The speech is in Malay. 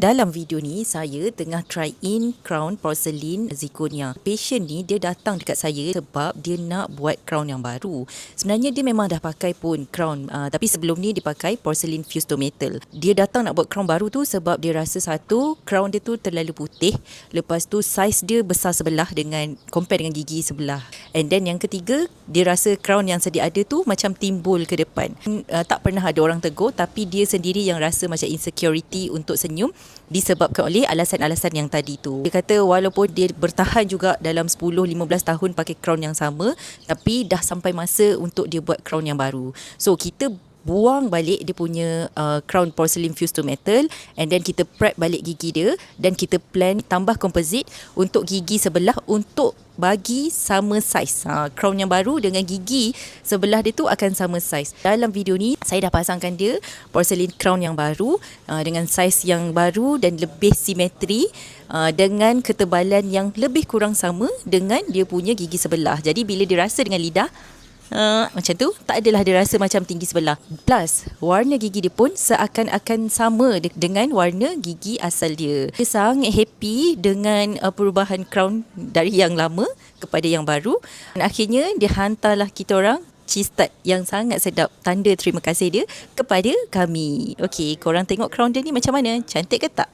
Dalam video ni, saya tengah try in crown porcelain zirconia. Patient ni, dia datang dekat saya sebab dia nak buat crown yang baru. Sebenarnya dia memang dah pakai pun crown, tapi sebelum ni dia pakai porcelain fused to metal. Dia datang nak buat crown baru tu sebab dia rasa satu, crown dia tu terlalu putih. Lepas tu, saiz dia besar sebelah dengan compare dengan gigi sebelah. And then yang ketiga, dia rasa crown yang sedia ada tu macam timbul ke depan. Tak pernah ada orang tegur, tapi dia sendiri yang rasa macam insecurity untuk senyum disebabkan oleh alasan-alasan yang tadi tu. Dia kata walaupun dia bertahan juga dalam 10-15 tahun pakai crown yang sama, tapi dah sampai masa untuk dia buat crown yang baru. So kita buang balik dia punya crown porcelain fused to metal, and then kita prep balik gigi dia, dan kita plan tambah composite untuk gigi sebelah untuk bagi sama saiz. Crown yang baru dengan gigi sebelah dia tu akan sama saiz. Dalam video ni saya dah pasangkan dia porcelain crown yang baru dengan saiz yang baru dan lebih simetri, dengan ketebalan yang lebih kurang sama dengan dia punya gigi sebelah. Jadi bila dia rasa dengan lidah, macam tu, tak adalah dia rasa macam tinggi sebelah. Plus, warna gigi dia pun seakan-akan sama dengan warna gigi asal dia. Dia sangat happy dengan perubahan crown dari yang lama kepada yang baru. Dan akhirnya, dia hantarlah kita orang cheese tart yang sangat sedap. Tanda terima kasih dia kepada kami. Okey, korang tengok crown dia ni macam mana? Cantik ke tak?